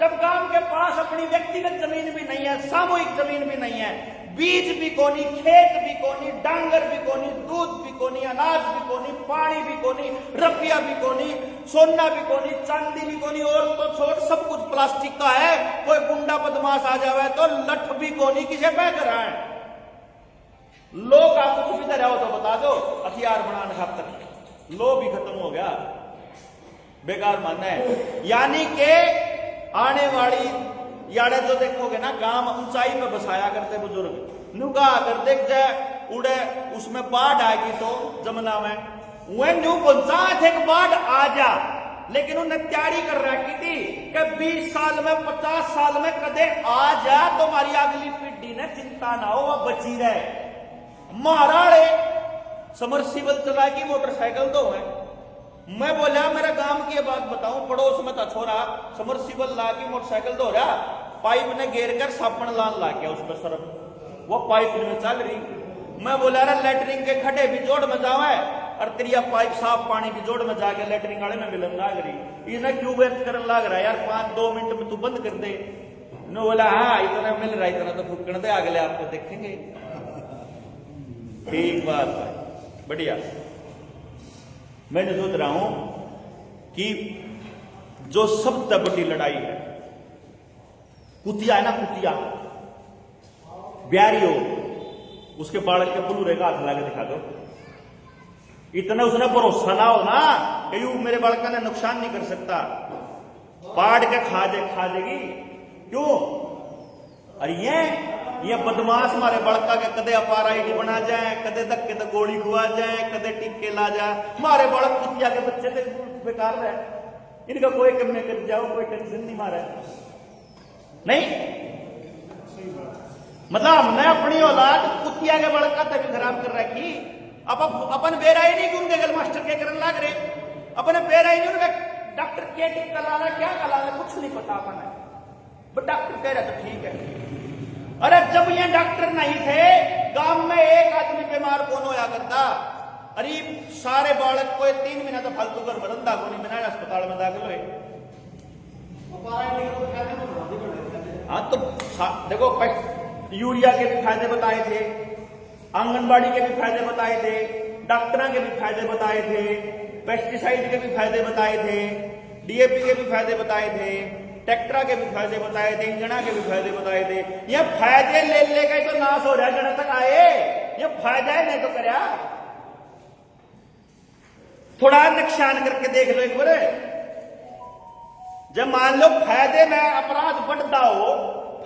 जब गांव के पास अपनी व्यक्तिगत जमीन भी नहीं है, सामूहिक जमीन भी नहीं है, बीज भी कोनी, खेत भी कोनी, डांगर भी कोनी, दूध भी कोनी, अनाज भी कोनी, पानी भी कोनी, रुपया भी कोनी, सोना भी कोनी, चांदी भी कोनी, और तो छोड़ सब कुछ प्लास्टिक का है। कोई गुंडा बदमाश आ जावे तो लठ भी कोनी, किसे बह कर रहा है। लोग आप कुछ भी तरह हो तो बता दो, हथियार बनाने खातर लो भी खत्म हो गया, बेकार मानना है। यानी के आने वाली यारे जो देखोगे ना, गांव ऊंचाई पे बसाया करते बुजुर्ग, नुगा अगर देख जाए उड़े उसमें बाढ़ आएगी तो जमुना में वह न्यू पहुंचा थे बाढ़ आ जा, लेकिन उन्हें तैयारी कर रखी थी कि 20 साल में 50 साल में कदे आ जा तो हमारी अगली पीढ़ी ने चिंता ना हो, वह बची रहे। महाराड़े समरसीबल चला की मोटरसाइकिल तो है। मैं बोला मेरे गांव की ये बात बताऊं, पड़ोस में था छोरा समरसीबल ला की मोटरसाइकिल धो रहा, पाइप ने घेर कर साबुन लान ला गया उसमें सरफ, वो पाइप में चल रही। मैं बोला रहा लेटरिन के खड्डे भी जोड़ में जावे और तेरिया पाइप साफ पानी भी जोड़ में जाके लेटरिन वाले में मिलन लाग रही, इन्हें क्यों व्यर्थ करने लाग रहा है यार, 5-2 मिनट में तू बंद कर दे। ने बोला हाँ इतना मिल रहा, इतना तो फूकण दे, अगले आपको देखेंगे। ठीक बात है, बढ़िया। मैं सोच रहा हूं कि जो सबसे बड़ी लड़ाई है, कुतिया है ना, कुतिया ब्यारी हो, उसके बालक के पुलूरे का हाथ लाके दिखा दो, इतना उसने भरोसा ना हो ना कि यू मेरे बालक ने नुकसान नहीं कर सकता, पाड़ के खा देगी। क्यों? अरे ये बदमाश हमारे बड़का के कदे अपार आईडी बना जाए, कदे धक्के तो गोली खुआ जाए, कदे टिक्के ला जाए। हमारे बड़क कुतिया के बच्चे थे बेकार रहे, इनका कोई कम में कर जाओ, कोई टेंशन नहीं मारा नहीं। मतलब हमने अपनी औलाद कुतिया के बड़का तभी खराब कर रखी। अब अपन बेरा ही नहीं कि उनके गल मास्टर के करने लग रहे, अपने बेरा ही नहीं उनका डॉक्टर क्या टिक कलाना क्या कलाना कुछ नहीं पता अपन, बट डॉक्टर कह रहे तो ठीक है। अरे जब ये डॉक्टर नहीं थे, गांव में एक आदमी बीमार कौन होया करता, अरे सारे बालक को 3 महीना तो फालतू कर बदलता को नहीं, बिना अस्पताल में दाखिल हुए। हाँ तो देखो यूरिया के भी फायदे बताए थे, आंगनबाड़ी के भी फायदे बताए थे, डॉक्टरों के भी फायदे बताए थे, पेस्टिसाइड के भी फायदे बताए थे, डीएपी के भी फायदे बताए थे, ट्रैक्टर के भी फायदे बताए थे, इंजना के भी फायदे बताए थे। ये फायदे ले लेके तो नाश हो रहा है, जन तक आए ये फायदा ही नहीं तो करया। थोड़ा नुकसान करके देख लो एक बार। जब मान लो फायदे में अपराध बढ़ता हो,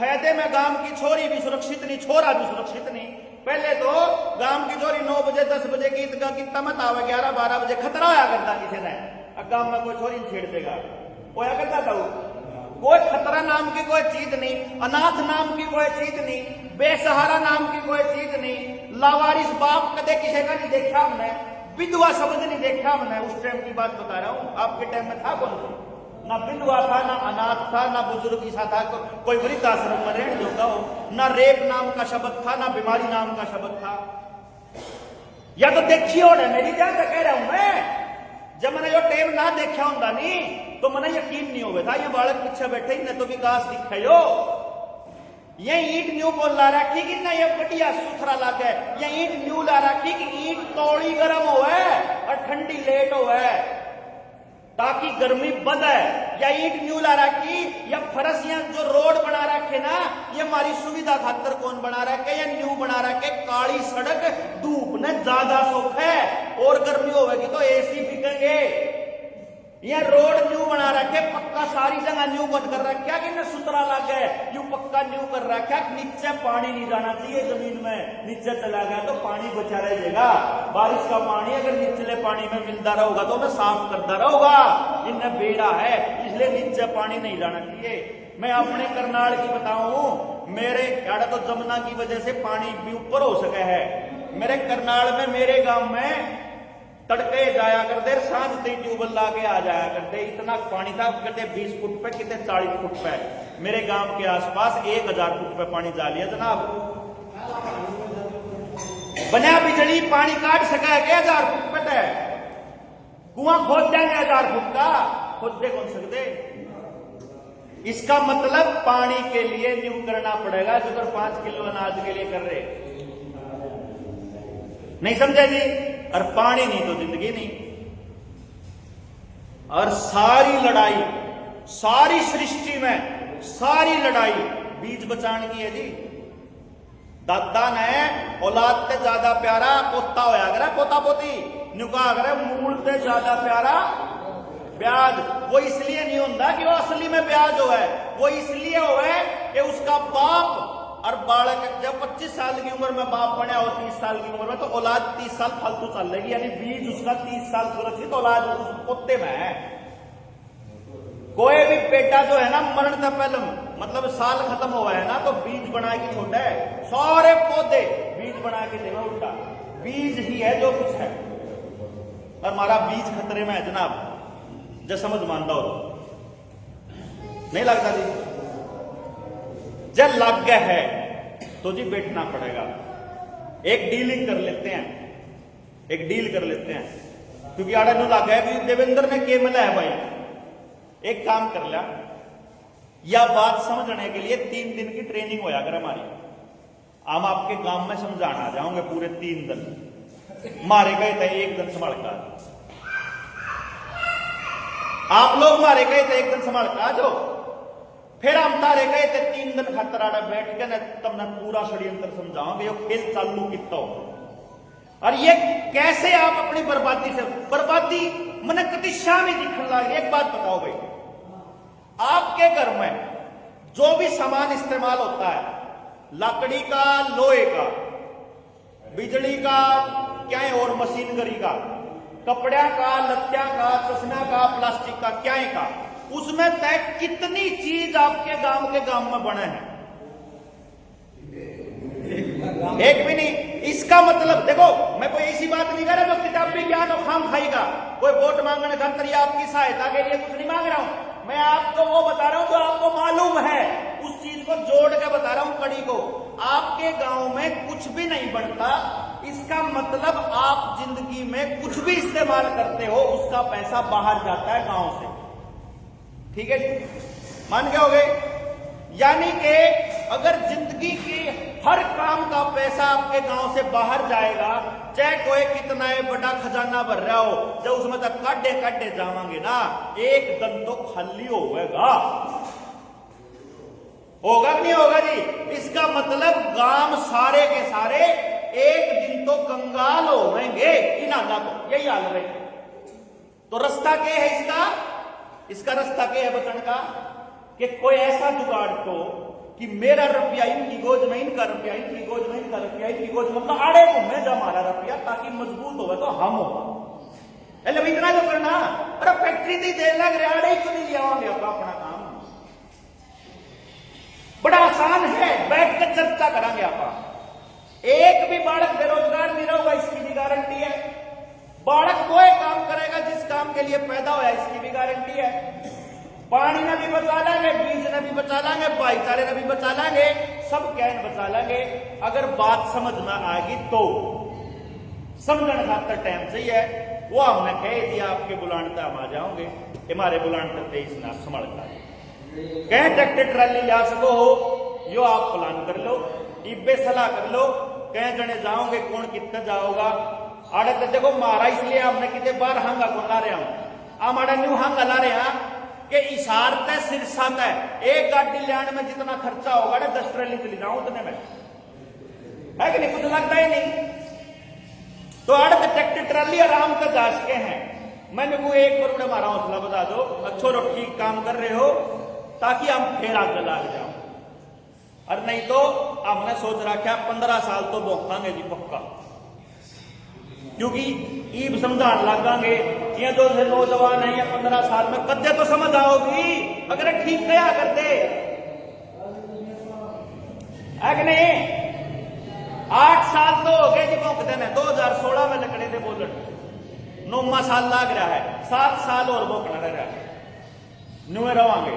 फायदे में गांव की छोरी भी सुरक्षित नहीं, छोरा भी सुरक्षित नहीं। पहले तो गांव की छोरी 9 बजे 10 बजे की ईदगाह की तमत आवे, 11-12 बजे खतरा होया करता किसी ने, अब गांव में कोई छोरी छेड़ देगा, होया करता था वो। कोई खतरा नाम की कोई चीज नहीं, अनाथ नाम की कोई चीज नहीं, बेसहारा नाम की कोई चीज नहीं, लावारिस बाप कदे किसी का नहीं देखा हमने, विधवा शब्द नहीं देखा हमने। उस टाइम की बात बता रहा हूं, आपके टाइम में था कौन? ना विधवा था, ना अनाथ था, ना बुजुर्ग ईसा था, कोई वृद्धाश्रम में रहने जोगा हो, ना रेप नाम का शब्द था, ना बीमारी नाम का शब्द था। या तो देखी हो ना, मेरी जान कह रहा हूं मैं, जब मैंने जो टाइम ना देखा होता नहीं तो मैंने यकीन नहीं होगा था ये बालक पीछे बैठे ही न तो विकास दिखे हो। ये ईट न्यू बोल ला रखी कि ना ये बढ़िया सुथरा लागे, ये ईट न्यू ला रखी कि ईट तौड़ी गर्म हो और ठंडी लेट हो ताकि गर्मी बदे, या ईट न्यू ला रखी या फरस या जो रोड बना रखे ना ये हमारी सुविधा खातर कौन बना रखे, या न्यू बना रखे काली सड़क धूप ने ज्यादा सुख है और गर्मी होगी तो एसी बिकेंगे। ये रोड न्यू बना रखे, पक्का सारी जगह न्यू बंद कर रखा कि न सुतरा लग गए, यू पक्का न्यू कर रखा, नीचे पानी नहीं जाना चाहिए जमीन में, नीचे चला गया तो पानी बचा रहेगा। बारिश का पानी अगर निचले पानी में मिलता रहेगा तो मैं साफ करता रहूंगा, इन्हें बेड़ा है इसलिए नीचे पानी नहीं जाना चाहिए। मैं अपने करनाल की बताऊं, मेरे यार तो जमुना की वजह से पानी भी ऊपर हो सके है, मेरे करनाल में मेरे गांव में तड़के जाया करते, सांझ ते ट्यूबवेल ला के आ जाया करते। इतना पानी था, कहते 20 फुट पे, कितने 40 फुट पे। मेरे गांव के आसपास 1000 फुट पे पानी जा लिया जनाब। बना बिजली पानी काट सका है 1000 फुट पे है। कुआं खोद देंगे 1000 फुट का, खोद दे कौन सकते। इसका मतलब पानी के लिए न्यू करना पड़ेगा जो 5 किलो अनाज के लिए कर रहे, नहीं समझे जी। और पानी नहीं तो जिंदगी नहीं। और सारी लड़ाई, सारी सृष्टि में सारी लड़ाई बीज बचाने की है जी। दादा ने औलाद से ज्यादा प्यारा पोता होया करे, पोता पोती नुका करे, मूल से ज्यादा प्यारा ब्याज। वो इसलिए नहीं होता कि वो असली में ब्याज हो है, वो इसलिए हो है कि उसका बाप और बालक जब 25 साल की उम्र में बाप बना और 30 साल की उम्र में, तो औलाद 30 साल फालतू चल लेगी। यानी बीज उसका 30 साल सुरक्षित औलाद उस पोते में है। कोई भी बेटा जो है ना मरण से पहले, मतलब साल खत्म हुआ है ना, तो बीज बना के छोटा है। सारे पौधे बीज बना के देगा उल्टा। बीज ही है जो कुछ है। और हमारा बीज खतरे में है जनाब, जो समझ मानता हो नहीं लगता जी। जब लग गया है तो जी बैठना पड़ेगा। एक डीलिंग कर लेते हैं, एक डील कर लेते हैं, क्योंकि आड़ा नु लग गया कि देवेंद्र ने के मिला है भाई। एक काम कर लिया, या बात समझने के लिए 3 दिन की ट्रेनिंग होया कर हमारी। हम आपके गांव में समझाना जाओगे पूरे 3 दिन। मारे गए थे 1 दिन संभाल कर, आप लोग मारे गए थे 1 दिन संभाल कर आ जाओ। फिर हम तारे गए थे 3 दिन खातर आड़ा बैठ के न तब न पूरा षड्यंत्र समझाओगे, ये खेल चालू कितना हो और ये कैसे आप अपनी बर्बादी से, बर्बादी मन कतिशा में दिखने लगे। एक बात बताओ भाई, आपके घर में जो भी सामान इस्तेमाल होता है, लकड़ी का, लोहे का, बिजली का, क्या है और मशीनरी का, कपड़ा का, लत्या का, चश्मा का, प्लास्टिक का, क्या है का, उसमें तय कितनी चीज आपके गांव में बने हैं? एक भी नहीं। इसका मतलब देखो, मैं कोई ऐसी बात नहीं कर रहा जो किताब भी ज्ञान और खाम खाएगा। कोई वोट मांगने खातर या आपकी सहायता के लिए कुछ नहीं मांग रहा हूं। मैं आपको वो बता रहा हूं जो आपको मालूम है, उस चीज को जोड़ के बता रहा हूं कड़ी को। आपके गांव में कुछ भी नहीं बनता, इसका मतलब आप जिंदगी में कुछ भी इस्तेमाल करते हो, उसका पैसा बाहर जाता है गांव से। ठीक है जी, मान गए हो गए। यानी कि अगर जिंदगी की हर काम का पैसा आपके गांव से बाहर जाएगा, चाहे कोई कितना बड़ा खजाना भर रहा हो, जब उसमें तक काटे काटे जावांगे ना, एक दिन तो खाली होगा। होगा कि नहीं होगा जी? इसका मतलब गांव सारे के सारे एक दिन तो कंगाल होंगे इन हालात को। यही हाल है। तो रास्ता क्या है इसका रास्ता क्या है बचने का? कि कोई ऐसा जुगाड़ को कि मेरा रुपया इनकी गोद में, इनका रुपया इनकी गोद में, इनका रुपया इनकी गोद में, मतलब आड़े को मैं हमारा रुपया, ताकि मजबूत हो तो हम होगा। इतना जो करना, अरे फैक्ट्री थी देर लग रहा, आड़े क्यों नहीं लिया अपना काम? बड़ा आसान है, बैठ कर चर्चा करेंगे आप। एक भी बालक बेरोजगार नहीं रहेगा, इसकी भी गारंटी है। बालक कोई काम करेगा जिस काम के लिए पैदा हुआ, इसकी भी गारंटी है। पानी ने भी बचा लेंगे, बीज ने भी बचा लेंगे, भाईचारे ने भी बचा लेंगे, सब क्या बचा लेंगे। अगर बात समझ में आएगी तो समझने खातर टाइम चाहिए। वो हमने कह दिया आपके बुलाने तक हम आ जाओगे, हमारे बुलाने तक 23 ना संभालता कहीं ट्रैक्टर ट्राली ला सको हो, यो आप प्लान कर लो, इब्बे सलाह कर लो, कहीं जने जाओगे, कौन कितना जाओगा। आड़े तो देखो मारा, इसलिए हमने कितने बार हंगा को ला रहे हम हमारा न्यू हंगा ला रहे हैं कि इशार तय सिरसा तय। एक गाड़ी लाने में जितना खर्चा होगा ना 10 ट्राली चली जाऊं उतने में, है कि नहीं? कुछ लगता ही नहीं। तो आड़े तो ट्रैक्टर ट्राली आराम से जा सके हैं। मैंने को एक बार हमारा हौसला बता दो, अच्छो रो ठीक काम कर रहे हो, ताकि हम फिर आगे लाग जाओ। और नहीं तो हमने सोच रखा 15 साल तो भोंकांगे जी पक्का, क्योंकि ईब समझान लगांगे। ये जो नौजवान है, ये 15 साल में कद्दे तो समझ आओगी अगर ठीक गया करते, है कि नहीं? 8 साल तो हो गए जी भोंकते ने, 2016 में लकड़े थे बोलट, 9वां साल लाग रहा है, 7 साल और भोंकना रह रहा है। नुए रवांगे,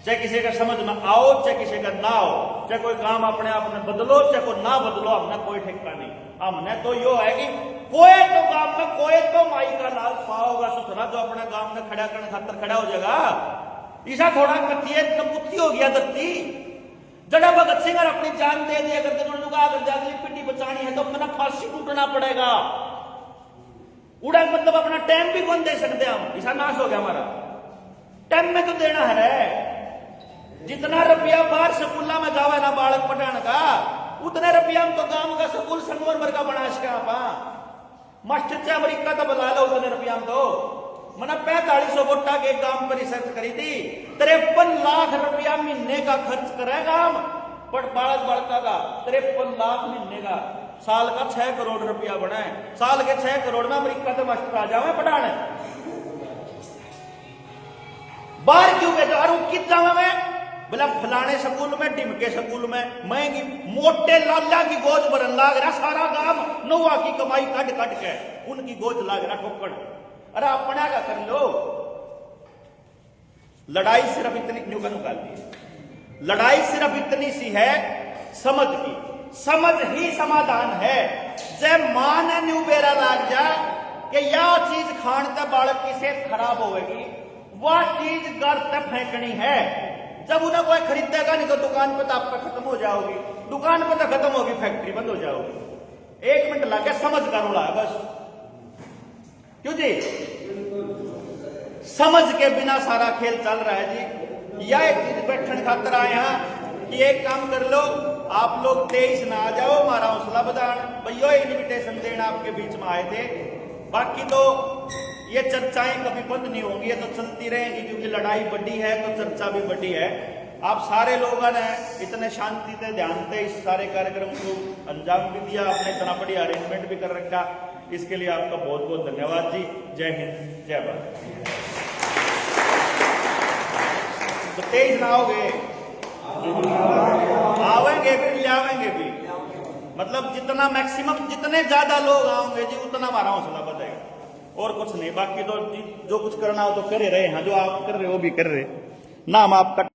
चाहे किसी का समझ में आओ चाहे किसी का ना आओ, चाहे कोई काम अपने आप में बदलो चाहे कोई ना बदलो, हमने कोई ठेका नहीं। हमने तो यो है कि कोई तो गांव में कोई तो माई का लाल पाओगा सुथरा जो अपने गांव में खड़ा करने खातर खड़ा हो जाएगा। ईसा थोड़ा कतिये कपुत्ती हो गया दत्ती, जड़ा भगत सिंह अपनी जान दे दी, अगर अगर जाके पिट्टी बचानी है तो अपना फांसी टूटना पड़ेगा। उड़ा मतलब अपना टाइम भी कौन दे सकते हम, ईसा नाश हो गया हमारा, टाइम में तो देना है रे। जितना रुपया बाहर स्कूल में जावे ना बालक पढ़ाने का, उतने रुपया हम तो गांव का स्कूल संगमरमर का बना सका आप मास्टर से अमेरिका तो बुला लो, उतने रुपया हम तो मैंने 4500 वोटा के गांव पर रिसर्च करी थी, 53 लाख रुपया महीने का खर्च करेगा हम पर बालक बालका का, 53 लाख महीने का, साल का 6 करोड़ रुपया बना है। साल के 6 करोड़ में अमेरिका तो मास्टर आ जावे पढ़ाने, बाहर क्यों भेजो? और कित जावे मैं बोला फलाने स्कूल में, डिमके स्कूल में महंगी मोटे लाला की गोज भरन लाग रहा, सारा गांव नौवा की कमाई कट कट के उनकी गोज लाग रहा ठोकड़। अरे अपना क्या कर लो, लड़ाई सिर्फ इतनी क्यों निकाल दी, लड़ाई सिर्फ इतनी सी है समझ की, समझ ही समाधान है। जब मान न्यू बेरा लाग जा कि यह चीज खान तक बालक की सेहत खराब होगी, वह चीज घर तक फेंकनी है। जब उन्हें कोई खरीदेगा नहीं तो दुकान पे तो आप खत्म हो जाओगी, दुकान पे तो खत्म होगी, फैक्ट्री बंद हो जाओगी। 1 मिनट लगे समझ का रोड़ा है बस, क्यों जी? समझ के बिना सारा खेल चल रहा है जी। या एक चीज बैठने खातर आए हैं कि एक काम कर लो, आप लोग 23 ना आ जाओ, हमारा हौसला बढ़ान भैया इन्विटेशन देना आपके बीच में आए थे। बाकी तो ये चर्चाएं कभी बंद नहीं होंगी, ये तो चलती रहेंगी क्योंकि लड़ाई बड़ी है तो चर्चा भी बड़ी है। आप सारे लोगों ने इतने शांति से ध्यान से इस सारे कार्यक्रम को अंजाम भी दिया, आपने इतना बढ़िया अरेंजमेंट भी कर रखा, इसके लिए आपका बहुत बहुत धन्यवाद जी। जय हिंद जय भारत। तो 23 ना आओगे, आवेंगे भी ले आवेंगे भी, मतलब जितना मैक्सिमम जितने ज्यादा लोग आओगे जी उतना हमारा हौसला बढ़ेगा और कुछ नहीं। बाकी तो जो कुछ करना हो तो कर रहे हैं, जो आप कर रहे हो वो भी कर रहे, नाम आपका